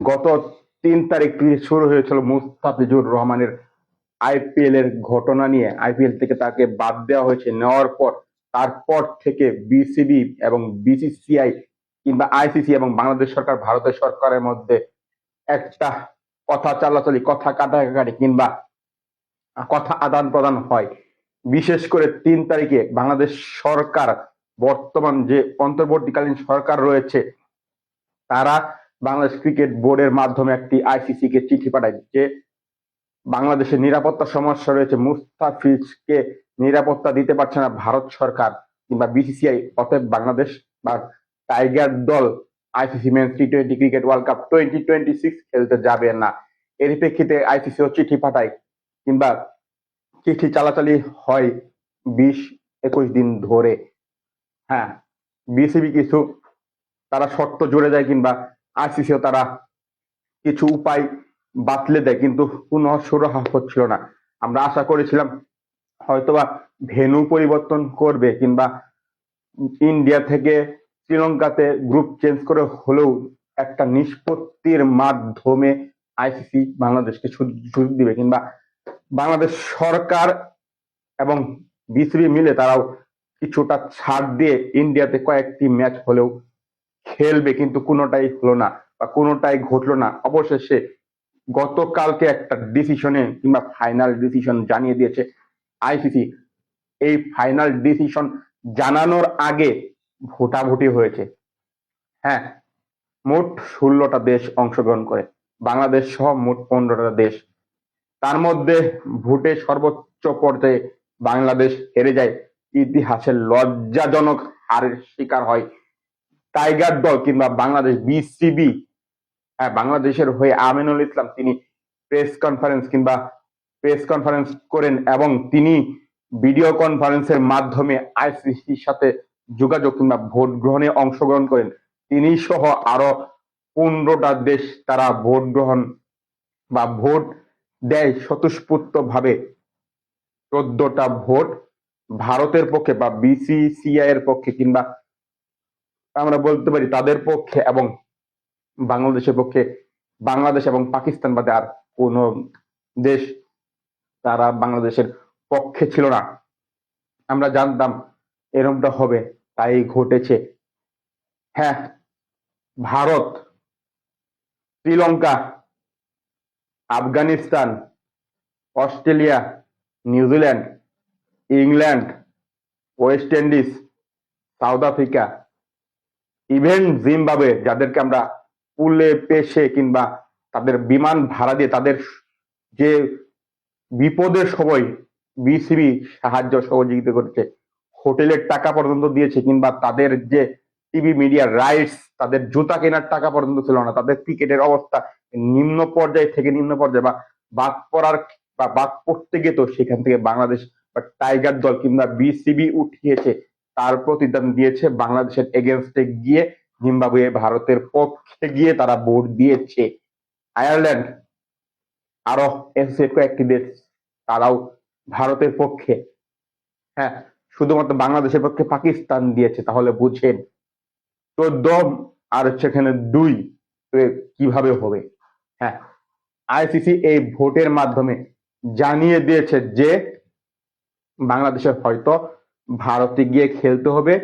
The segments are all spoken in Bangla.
গত 3 তারিখ থেকে শুরু হয়েছিল মুস্তাফিজুর রহমানের আইপিএল এর ঘটনা নিয়ে। আইপিএল থেকে তাকে বাদ দেওয়া হয়েছে, নেওয়ার পর তারপর থেকে বিসিবি এবং বিসিসিআই কিংবা আইসিসি এবং বাংলাদেশ সরকার ভারতের সরকারের মধ্যে একটা কথা চালাচালি, কথা কাটাকাটি কিংবা কথা আদান প্রদান হয়। বিশেষ করে 3 তারিখে বাংলাদেশ সরকার, বর্তমান যে অন্তর্বর্তীকালীন সরকার রয়েছে, তারা বাংলাদেশ ক্রিকেট বোর্ডের মাধ্যমে একটি আইসিসি কে চিঠি পাঠায় যে বাংলাদেশের নিরাপত্তা সমস্যা রয়েছে, মুস্তাফিজকে নিরাপত্তা দিতে পারছে না ভারত সরকার কিংবা বিসিসিআই, অতএব বাংলাদেশ বা টাইগার দল আইসিসি মেন্স টি-20 ক্রিকেট ওয়ার্ল্ড কাপ 2026 খেলতে যাবে না। এর প্রেক্ষিতে আইসিসিও চিঠি পাঠায় কিংবা চিঠি চালাচালি হয় 20-21 দিন ধরে। হ্যাঁ, বিসিবি কিছু তারা শর্ত জুড়ে যায় কিংবা আইসিসিও তারা কিছু উপায় বাতলে দেয়, কিন্তু কোনো সুরাহা হচ্ছিল না। আমরা আশা করেছিলাম হয়তোবা ভেন্যু পরিবর্তন করবে কিংবা ইন্ডিয়া থেকে শ্রীলঙ্কাতে গ্রুপ চেঞ্জ করে হলেও একটা নিষ্পত্তির মাধ্যমে আইসিসি বাংলাদেশকে সুযোগ দিবে কিংবা বাংলাদেশ সরকার এবং বিসিবি মিলে তারাও কিছুটা ছাড় দিয়ে ইন্ডিয়াতে কয়েকটি ম্যাচ হলেও খেলবে, কিন্তু কোনোটাই হলো না বা কোনোটাই ঘটলো না। অবশেষে গতকালকে একটা ডিসিশনে কিংবা ফাইনাল ডিসিশন জানিয়ে দিয়েছে আইসিসি। এই ফাইনাল ডিসিশন জানানোর আগে ভোটাভুটি হয়েছে। হ্যাঁ, মোট 16টা দেশ অংশগ্রহণ করে, বাংলাদেশ সহ মোট 15টা দেশ। তার মধ্যে ভোটে সর্বোচ্চ পর্যায়ে বাংলাদেশ হেরে যায়, ইতিহাসের লজ্জাজনক হারের শিকার হয় টাইগার দল কিংবা বাংলাদেশ বিসিবি। হ্যাঁ, বাংলাদেশের হয়ে আমিনুল ইসলাম তিনি প্রেস কনফারেন্স করেন এবং তিনি ভিডিও কনফারেন্সের মাধ্যমে আইসিসির সাথে যোগাযোগ কিংবা ভোট গ্রহণে অংশগ্রহণ করেন। তিনি সহ আরো 15টা দেশ তারা ভোট গ্রহণ বা ভোট দেয় স্বতঃস্ফূর্ত ভাবে। 14টা ভোট ভারতের পক্ষে বা বিসিসিআই এর পক্ষে কিংবা আমরা বলতে পারি তাদের পক্ষে, এবং বাংলাদেশের পক্ষে। বাংলাদেশ এবং পাকিস্তান বাদে আর কোন দেশ তারা বাংলাদেশের পক্ষে ছিল না। আমরা জানতাম এরকমটা হবে, তাই ঘটেছে। হ্যাঁ, Bharat, Sri Lanka, Afghanistan, Australia, New Zealand, England, West Indies, south Africa, even Zimbabwe, যাদেরকে আমরা পুলে পেশে কিংবা তাদের বিমান ভাড়া দিয়ে তাদের যে বিপদের সময় বিসিবি সাহায্য সহযোগিতা করেছে, হোটেলের টাকা পর্যন্ত দিয়েছে কিংবা তাদের যে টিভি মিডিয়া রাইটস, তাদের জুতা কেনার টাকা পর্যন্ত ছিল না। তাদের ক্রিকেটের অবস্থা নিম্ন পর্যায়ে থেকে নিম্ন পর্যায়ে বা বাদ পড়ার বা বাদ পড়তে গিয়ে তো সেখান থেকে বাংলাদেশ বা টাইগার দল কিংবা বিসিবি উঠিয়েছে, তার প্রতিদান দিয়েছে বাংলাদেশের এগেনস্টে গিয়ে জিম্বাবুয়ে ভারতের পক্ষে গিয়ে তারা ভোট দিয়েছে। আয়ারল্যান্ড, আরো এসোসিয়েট কয়েকটি দেশ তারাও ভারতের পক্ষে। হ্যাঁ, শুধুমাত্র বাংলাদেশের পক্ষে পাকিস্তান দিয়েছে, তাহলে বুঝেন 14 আর সেখানে 2, কিভাবে হবে। হ্যাঁ, আইসিসি এই ভোটের মাধ্যমে জানিয়ে দিয়েছে যে বাংলাদেশের হয়তো ভারতে গিয়ে খেলতে হবে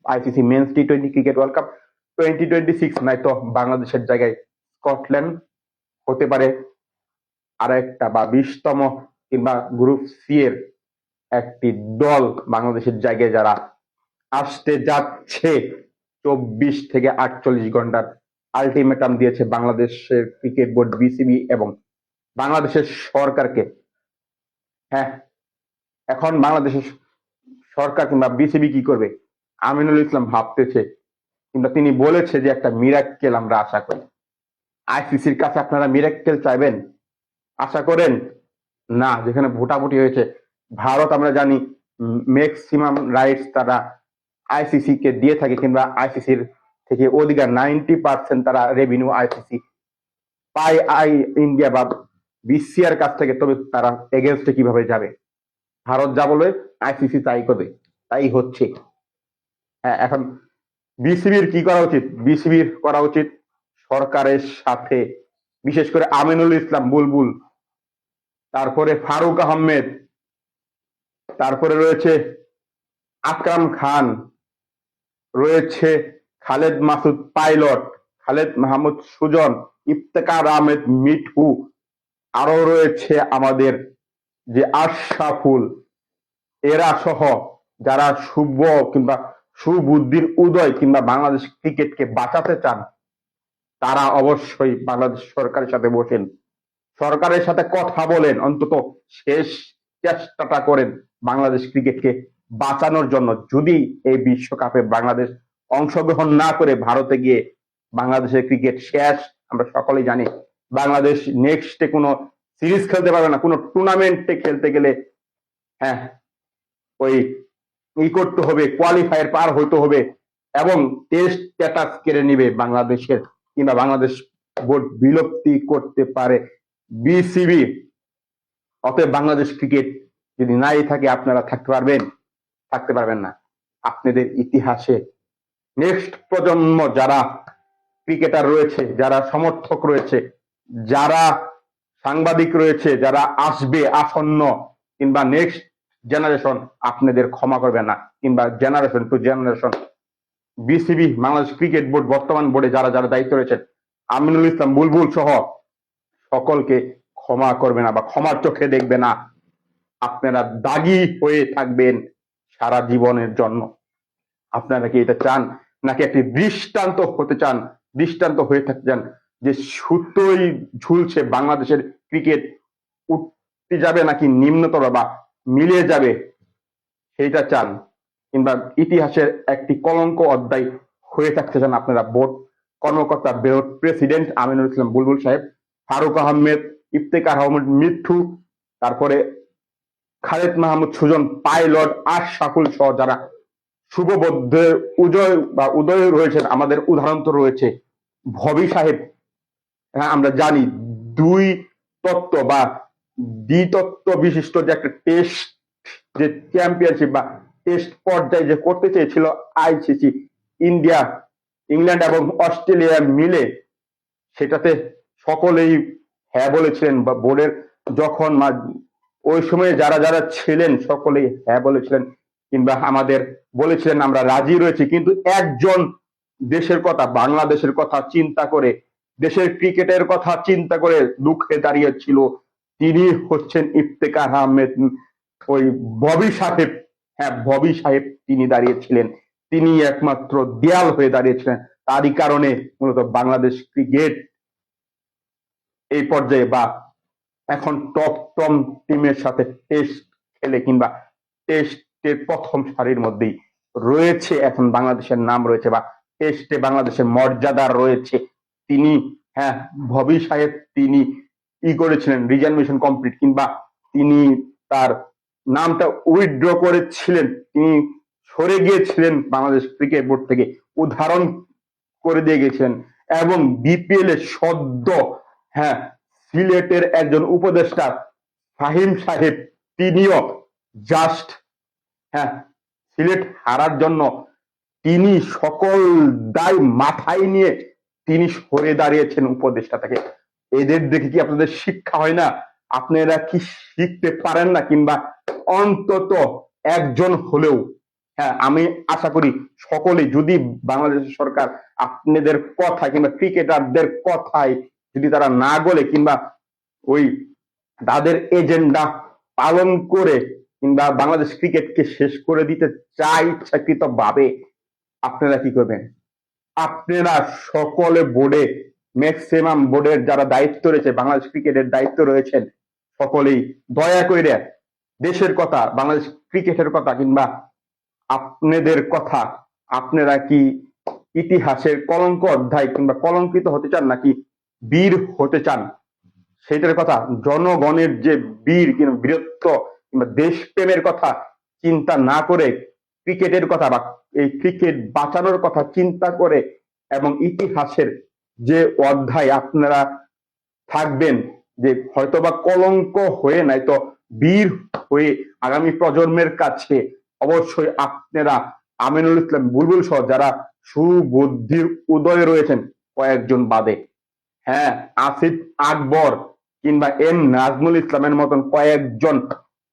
আইসিসি মেন্স টি-20 ক্রিকেট ওয়ার্ল্ড কাপ 2026, নয়তো বাংলাদেশের জায়গায় স্কটল্যান্ড হতে পারে আর একটা বা 20তম কিংবা গ্রুপ সি এর একটি দল বাংলাদেশের জায়গায় যারা আসতে যাচ্ছে। 24 থেকে 48 ঘন্টার আলটিমেটাম দিয়েছে বাংলাদেশের ক্রিকেট বোর্ড, বিসিবি এবং বাংলাদেশের সরকারকে। হ্যাঁ, এখন বাংলাদেশের সরকার কিংবা বিসিবি কি করবে? আমিনুল ইসলাম ভাবতেছে কিংবা তিনি বলেছে যে একটা মিরাক্কেল আমরা আশা করি। আইসিসির কাছে আপনারা মিরাক্কেল চাইবেন, আশা করেন না? যেখানে ভোটাভুটি হয়েছে, ভারত আমরা জানি ম্যাক্সিমাম রাইটস তারা আইসিসি কে দিয়ে থাকে কিংবা আইসিসির থেকে অধিকার 90% তারা রেভিনিউ আইসিসি পায় ইন্ডিয়া বা বিসিআর কাছ থেকে। তবে তারা এগেনস্টে কিভাবে যাবে? ভারত যা বলবে আইসিসি তাই করবে, তাই হচ্ছে। হ্যাঁ, এখন বিসিবির কি করা উচিত? বিসিবির করা উচিত সরকারের সাথে, বিশেষ করে আমিনুল ইসলাম বুলবুল, তারপরে ফারুক আহমেদ, তারপরে রয়েছে আকরাম খান, রয়েছে খালেদ মাসুদ পাইলট, খালেদ মাহমুদ সুজন, ইফতেখার আহমেদ মিঠু, আরো রয়েছে আমাদের যে আশরাফুল, এরা সহ যারা শুভ কিংবা সুবুদ্ধির উদয় কিংবা বাংলাদেশ ক্রিকেটকে বাঁচাতে চান, তারা অবশ্যই বাংলাদেশ সরকারের সাথে বসেন, সরকারের সাথে কথা বলেন, অন্তত শেষ চেষ্টাটা করেন বাংলাদেশ ক্রিকেটকে বাঁচানোর জন্য। যদি এই বিশ্বকাপে বাংলাদেশ অংশগ্রহণ না করে ভারতে গিয়ে বাংলাদেশের ক্রিকেট শেষ, আমরা সকলেই জানি। বাংলাদেশ নেক্সটে কোনো সিরিজ খেলতে পারবে না, কোনো টুর্নামেন্টে খেলতে গেলে হ্যাঁ ওই করতে হবে, কোয়ালিফায়ার পার হইতে হবে এবং টেস্ট স্ট্যাটাস কেড়ে নিবে বাংলাদেশের, কিংবা বাংলাদেশ বোর্ড বিলুপ্তি করতে পারে বিসিবি। অতএব বাংলাদেশ ক্রিকেট যদি নাই থাকে, আপনারা থাকতে পারবেন? থাকতে পারবেন না। আপনাদের ইতিহাসে নেক্সট প্রজন্ম যারা ক্রিকেটার রয়েছে, যারা সমর্থক রয়েছে, যারা সাংবাদিক রয়েছে, যারা আসবে আসন্ন কিংবা নেক্সট জেনারেশন, আপনাদের ক্ষমা করবে না, কিংবা generation to generation BCB, Bangladesh Cricket Board, বর্তমান বোর্ডে যারা যারা দায়িত্ব রয়েছেন, আমিনুল ইসলাম বুলবুল সহ সকলকে ক্ষমা করবে না বা ক্ষমার চোখে দেখবে না। আপনারা দাগী হয়ে থাকবেন সারা জীবনের জন্য। আপনারা কি এটা চান, নাকি একটি দৃষ্টান্ত হতে চান, দৃষ্টান্ত হয়ে থাকতে চান যে সুতোই ঝুলছে বাংলাদেশের ক্রিকেট উঠতে যাবে নাকি নিম্নতর বা মিলিয়ে যাবে, সেইটা চান? কিংবা ইতিহাসের একটি কলঙ্ক অধ্যায় হয়ে থাকতে চান আপনারা বোর্ড কর্মকর্তা, বোর্ড প্রেসিডেন্ট আমিনুল ইসলাম বুলবুল সাহেব, ফারুক আহমেদ, ইফতেখার আহমেদ মিঠু, তারপরে খালেদ মাহমুদ সুজন পাইলট, আশরাফুল সহ যারা শুভবুদ্ধির উদয় রয়েছেন, আমাদের উদাহরণ তো রয়েছে ভবি সাহেব। হ্যাঁ, আমরা জানি দুই তত্ত্ব বা দ্বিতত্ত্ব বিশিষ্ট যে একটা টেস্ট যে চ্যাম্পিয়নশিপ বা টেস্ট পর্যায়ে যে করতে চেয়েছিল আইসিসি, ইন্ডিয়া, ইংল্যান্ড এবং অস্ট্রেলিয়া মিলে, সেটাতে সকলেই হ্যাঁ বলেছিলেন। বা বোর্ডের যখন ওই সময়ে যারা যারা ছিলেন সকলেই হ্যাঁ বলেছিলেন, কিংবা আমাদের বলেছিলেন আমরা রাজি রয়েছি। কিন্তু একজন দেশের কথা, বাংলাদেশের কথা চিন্তা করে, দেশের ক্রিকেটের কথা চিন্তা করে দুঃখে দাঁড়িয়েছিল, তিনি হচ্ছেন ইফতেখার আহমেদ, ওই ববি সাহেব। হ্যাঁ, ববি সাহেব তিনি দাঁড়িয়েছিলেন, তিনি একমাত্র দেয়াল হয়ে দাঁড়িয়েছিলেন। তারই কারণে মূলত বাংলাদেশ ক্রিকেট এই পর্যায়ে বা এখন টপ টিমের সাথে টেস্ট খেলে কিংবা টেস্টের প্রথম সারির মধ্যেই রয়েছে। এখন বাংলাদেশের নাম রয়েছে বা টেস্টে বাংলাদেশের মর্যাদা রয়েছে। তিনি হ্যাঁ, ভবি সাহেব তিনি করেছিলেন রিজার্ভেশন কমপ্লিট, কিংবা তিনি তার নামটা উইথড্র করেছিলেন, তিনি সরে গিয়েছিলেন বাংলাদেশ ক্রিকেট বোর্ড থেকে, উদাহরণ করে দিয়ে গেছিলেন। এবং বিপিএল এর সদ্য হ্যাঁ সিলেটের একজন উপদেষ্টা ফাহিম সাহেব, তিনিও জাস্ট হ্যাঁ সিলেট হারার জন্য তিনি সকল দায় মাথায় নিয়ে তিনি সরে দাঁড়িয়েছেন উপদেষ্টা থেকে। এদের দেখে কি আপনাদের শিক্ষা হয় না? আপনারা কি শিখতে পারেন না? কিংবা অন্তত একজন হলেও, হ্যাঁ আমি আশা করি সকলেই, যদি বাংলাদেশ সরকার আপনাদের কথা কিংবা ক্রিকেটারদের কথায় যদি তারা না গলে, কিংবা ওই তাদের এজেন্ডা পালন করে, কিংবা বাংলাদেশ ক্রিকেটকে শেষ করে দিতে চায় ইচ্ছাকৃত ভাবে, আপনারা কি করবেন? আপনারা সকলে বোর্ডে, ম্যাক্সিমাম বোর্ডের যারা দায়িত্ব রয়েছে, বাংলাদেশ ক্রিকেটের দায়িত্ব রয়েছেন, সকলেই দয়া করে দেশের কথা, বাংলাদেশ ক্রিকেটের কথা কিংবা আপনাদের কথা, আপনারা কি ইতিহাসের কলঙ্ক অধ্যায় কিংবা কলঙ্কিত হতে চান নাকি বীর হতে চান? সেটার কথা, জনগণের যে বীর কিংবা বীরত্ব কিংবা দেশপ্রেমের কথা চিন্তা না করে, ক্রিকেটের কথা বা এই ক্রিকেট বাঁচানোর কথা চিন্তা করে, এবং ইতিহাসের যে অধ্যায় আপনারা থাকবেন, যে হয়তোবা কলঙ্ক হয়ে নাই তো বীর হয়ে আগামী প্রজন্মের কাছে অবশ্যই আপনারা আমিনুল ইসলাম বুলবুল সহ যারা সুবুদ্ধির উদয়ে রয়েছেন কয়েকজন বাদে। হ্যাঁ, আসিফ আকবর কিংবা এম নাজমুল ইসলামের মতন কয়েকজন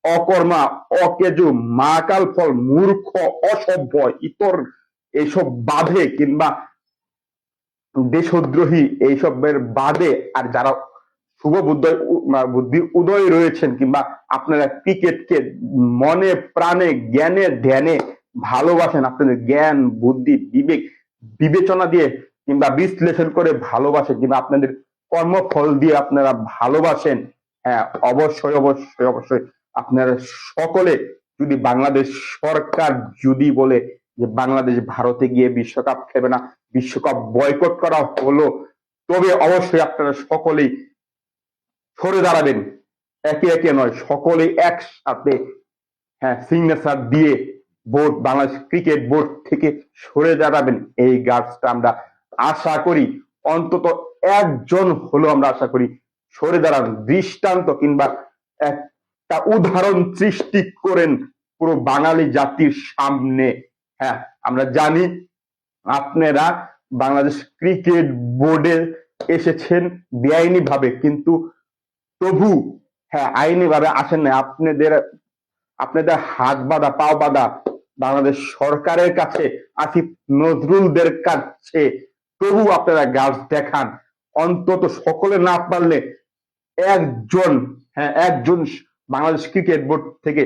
অকর্মা, অকেজু, মাকাল ফল, মূর্খ, অসভ্য, ইতর এইসব বাদে কিংবা দেশদ্রোহী এইসবের বাদে আর যারা শুভ বুদ্ধি উদয় রয়েছেন কিংবা আপনারা ক্রিকেটকে মনে প্রাণে জ্ঞানে ধ্যানে ভালোবাসেন, আপনাদের জ্ঞান বুদ্ধি বিবেক বিবেচনা দিয়ে কিংবা বিশ্লেষণ করে ভালোবাসেন কিংবা আপনাদের কর্মফল দিয়ে আপনারা ভালোবাসেন, হ্যাঁ অবশ্যই অবশ্যই অবশ্যই আপনারা সকলে যদি বাংলাদেশ সরকার যদি বলে যে বাংলাদেশ ভারতে গিয়ে বিশ্বকাপ খেলবে না, বিশ্বকাপ বয়কট করা হলো, তবে অবশ্যই আপনারা সকলেই সরে দাঁড়াবেন, একে একে নয় সকলেই একসাথে, হ্যাঁ সিগনেচার দিয়ে বোর্ড বাংলাদেশ ক্রিকেট বোর্ড থেকে সরে দাঁড়াবেন। এই গার্ডসটা আমরা আশা করি অন্তত একজন হলো আমরা আশা করি সরে দাঁড়ান, দৃষ্টান্ত কিংবা একটা উদাহরণ সৃষ্টি করেন পুরো বাঙালি জাতির সামনে। হ্যাঁ আমরা জানি আপনারা বাংলাদেশ ক্রিকেট বোর্ডে এসেছেন বেআইনি ভাবে, কিন্তু তবু হ্যাঁ আইনি ভাবে আসেন না, আপনাদের আপনাদের হাত বাঁধা পাও বাঁধা বাংলাদেশ সরকারের কাছে, আসিফ নজরুলদের কাছে, তবু আপনারা গাছ দেখান। অন্তত সকলে না পারলে একজন, হ্যাঁ একজন বাংলাদেশ ক্রিকেট বোর্ড থেকে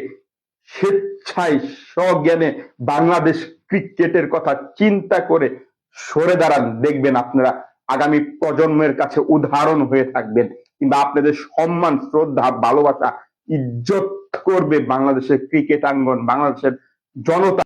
স্বেচ্ছায় স্বজ্ঞানে বাংলাদেশ ক্রিকেটের কথা চিন্তা করে সরে দাঁড়ান, দেখবেন আপনারা আগামী প্রজন্মের কাছে উদাহরণ হয়ে থাকবেন কিংবা আপনাদের সম্মান শ্রদ্ধা ভালোবাসা ইজ্জত করবে বাংলাদেশের ক্রিকেট আঙ্গন, বাংলাদেশের জনতা।